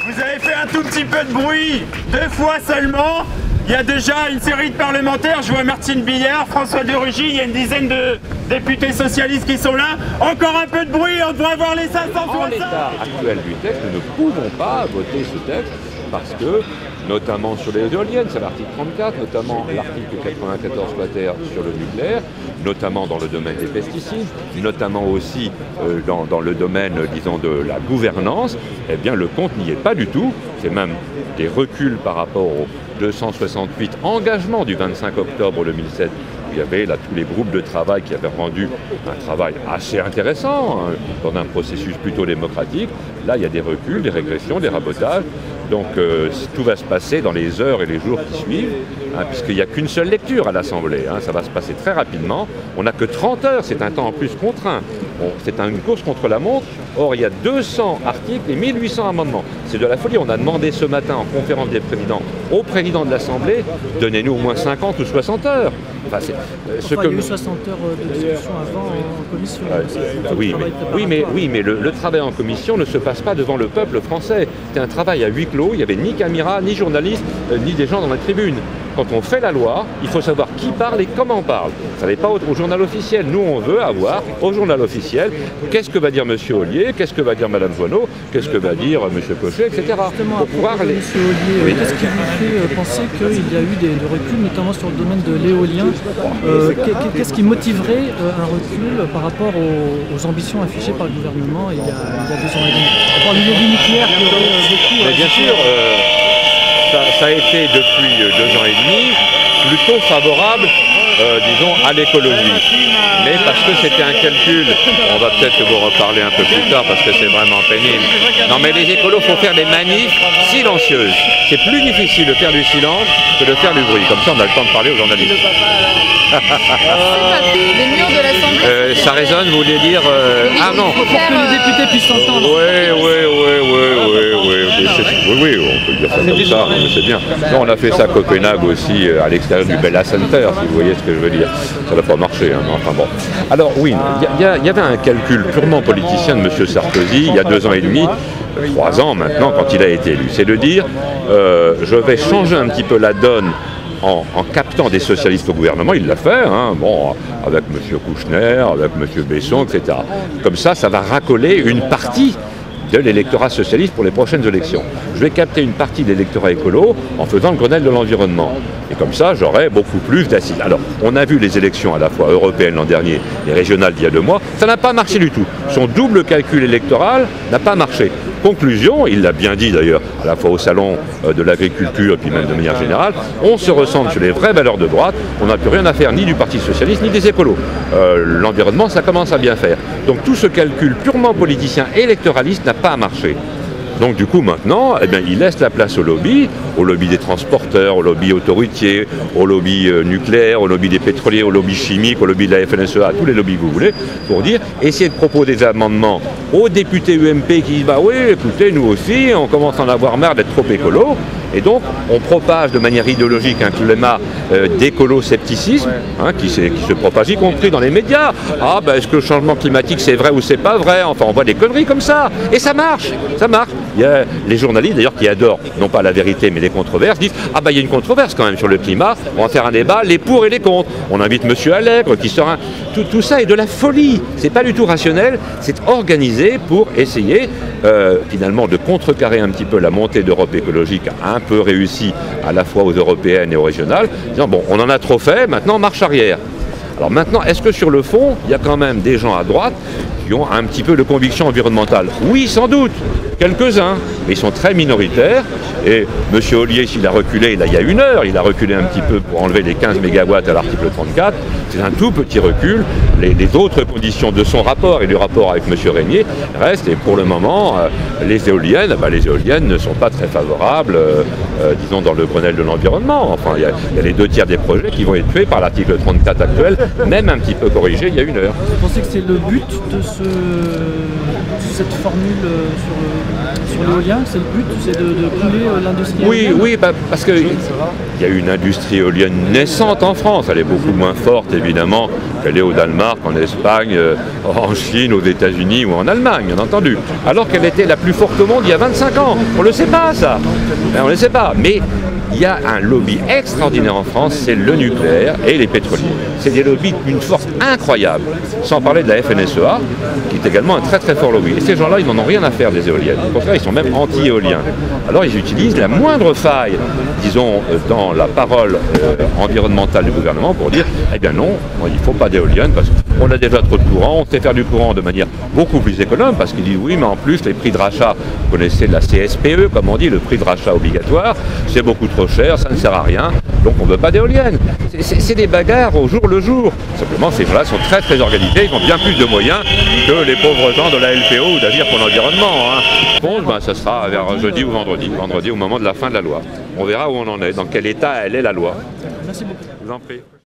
Vous avez fait un tout petit peu de bruit, 2 fois seulement. Il y a déjà une série de parlementaires, je vois Martine Billard, François de Rugy, il y a une dizaine de députés socialistes qui sont là. Encore un peu de bruit, on devrait avoir les 560. En l'état actuel du texte, nous ne pouvons pas voter ce texte parce que, notamment sur les éoliennes, c'est l'article 34, notamment l'article 94 quater sur le nucléaire, notamment dans le domaine des pesticides, notamment aussi dans le domaine, disons, de la gouvernance, eh bien le compte n'y est pas du tout. C'est même des reculs par rapport aux 268 engagements du 25 octobre 2007. Il y avait là tous les groupes de travail qui avaient rendu un travail assez intéressant, hein, dans un processus plutôt démocratique. Là, il y a des reculs, des régressions, des rabotages. Donc tout va se passer dans les heures et les jours qui suivent, hein, puisqu'il n'y a qu'une seule lecture à l'Assemblée. Hein, ça va se passer très rapidement. On n'a que 30 heures, c'est un temps en plus contraint. C'est une course contre la montre. Or, il y a 200 articles et 1800 amendements. C'est de la folie. On a demandé ce matin en conférence des présidents au président de l'Assemblée, donnez-nous au moins 50 ou 60 heures. Enfin, il y a eu 60 heures de discussion avant en commission. Oui, mais le travail en commission ne se passe pas devant le peuple français. C'est un travail à huis clos. Il n'y avait ni caméra, ni journalistes, ni des gens dans la tribune. Quand on fait la loi, il faut savoir qui parle et comment on parle. Ça n'est pas au journal officiel. Nous, on veut avoir au journal officiel qu'est-ce que va dire M. Ollier, qu'est-ce que va dire Mme Joanneau, qu'est-ce que va dire M. Cochet, etc. Justement, pour pouvoir M. Ollier, qu'est-ce qui vous fait penser qu'il y a eu des reculs, notamment sur le domaine de l'éolien? Qu'est-ce qui motiverait un recul par rapport aux ambitions affichées par le gouvernement il y a 2 ans et demi? À part le lobby nucléaire qui aurait beaucoup... Mais bien sûr, ça a été depuis 2 ans et demi plutôt favorable, disons, à l'écologie. Mais parce que c'était un calcul, on va peut-être vous reparler un peu plus tard parce que c'est vraiment pénible. Non mais les écolos, il faut faire des manifs silencieuses. C'est plus difficile de faire du silence que de faire du bruit. Comme ça, on a le temps de parler aux journalistes. Les murs de l'Assemblée. Ça résonne, vous voulez dire ah non. Pour que les députés puissent s'entendre. Oui, on peut dire ça comme ça, mais c'est bien. Non, on a fait ça à Copenhague aussi, à l'extérieur du Bella Center, si vous voyez ce que je veux dire. Ça n'a pas marché, hein, mais enfin bon. Alors oui, il y avait un calcul purement politicien de M. Sarkozy, il y a 2 ans et demi, 3 ans maintenant, quand il a été élu. C'est de dire, je vais changer un petit peu la donne en captant des socialistes au gouvernement. Il l'a fait, hein, bon, avec M. Kouchner, avec M. Besson, etc. Comme ça, ça va racoler une partie de l'électorat socialiste pour les prochaines élections. Je vais capter une partie de l'électorat écolo en faisant le Grenelle de l'environnement. Et comme ça, j'aurai beaucoup plus d'assises. Alors, on a vu les élections à la fois européennes l'an dernier et régionales d'il y a 2 mois. Ça n'a pas marché du tout. Son double calcul électoral n'a pas marché. Conclusion, il l'a bien dit d'ailleurs, à la fois au salon de l'agriculture et puis même de manière générale, on se ressemble sur les vraies valeurs de droite, on n'a plus rien à faire ni du Parti Socialiste ni des écolos. L'environnement, ça commence à bien faire. Donc tout ce calcul purement politicien électoraliste n'a pas marché. Donc du coup maintenant, eh bien, il laisse la place au lobby des transporteurs, au lobby autoroutier, au lobby nucléaire, au lobby des pétroliers, au lobby chimique, au lobby de la FNSEA, tous les lobbies que vous voulez, pour dire, essayez de proposer des amendements aux députés UMP qui disent, bah oui, écoutez, nous aussi, on commence à en avoir marre d'être trop écolo. Et donc, on propage de manière idéologique un climat d'écolo-scepticisme, hein, qui se propage, y compris dans les médias. Ah, ben, est-ce que le changement climatique, c'est vrai ou c'est pas vrai? Enfin, on voit des conneries comme ça. Et ça marche, ça marche. Il y a les journalistes, d'ailleurs, qui adorent, non pas la vérité, mais les controverses, disent, ah ben, il y a une controverse quand même sur le climat, on va faire un débat, les pour et les contre. On invite M. Allègre, qui sera... Tout ça est de la folie. C'est pas du tout rationnel, c'est organisé pour essayer, finalement, de contrecarrer un petit peu la montée d'Europe écologique un peu réussi à la fois aux européennes et aux régionales, disant bon, on en a trop fait, maintenant marche arrière. Alors maintenant, est-ce que sur le fond, il y a quand même des gens à droite qui ont un petit peu de conviction environnementale? Oui, sans doute, quelques-uns, mais ils sont très minoritaires. Et M. Ollier, s'il a reculé, là, il y a 1 heure, il a reculé un petit peu pour enlever les 15 mégawatts à l'article 34. C'est un tout petit recul. Les autres conditions de son rapport et du rapport avec M. Régnier restent. Et pour le moment, les éoliennes ne sont pas très favorables, disons, dans le Grenelle de l'environnement. Enfin, il y a les 2 tiers des projets qui vont être tués par l'article 34 actuel, même un petit peu corrigé il y a 1 heure. Vous pensez que c'est le but de ce cette formule sur l'éolien? C'est le but, c'est de couler l'industrie éolienne? Oui, parce qu'il y a une industrie éolienne naissante en France. Elle est beaucoup moins forte, évidemment, qu'elle est au Danemark, en Espagne, en Chine, aux États-Unis ou en Allemagne, bien entendu. Alors qu'elle était la plus forte au monde il y a 25 ans. On ne le sait pas, ça. On ne le sait pas. Mais il y a un lobby extraordinaire en France, c'est le nucléaire et les pétroliers. C'est des lobbies d'une force incroyable. Sans parler de la FNSEA, qui est également un très très fort lobby. Et ces gens-là, ils n'en ont rien à faire des éoliennes. Au contraire, ils sont même anti-éoliens. Alors ils utilisent la moindre faille, disons, dans la parole environnementale du gouvernement pour dire, eh bien non, il ne faut pas d'éoliennes parce qu'on a déjà trop de courant, on sait faire du courant de manière beaucoup plus économe, parce qu'ils disent oui, mais en plus, les prix de rachat, vous connaissez la CSPE, comme on dit, le prix de rachat obligatoire, c'est beaucoup trop cher, ça ne sert à rien, donc on ne veut pas d'éoliennes. C'est des bagarres au jour le jour. Simplement, ces gens-là sont très très organisés, ils ont bien plus de moyens que les pauvres gens de la LPO ou d'Agir pour l'environnement. Bon, ça sera vers jeudi ou vendredi au moment de la fin de la loi. On verra où on en est, dans quel état elle est la loi. Merci beaucoup. Je vous en prie.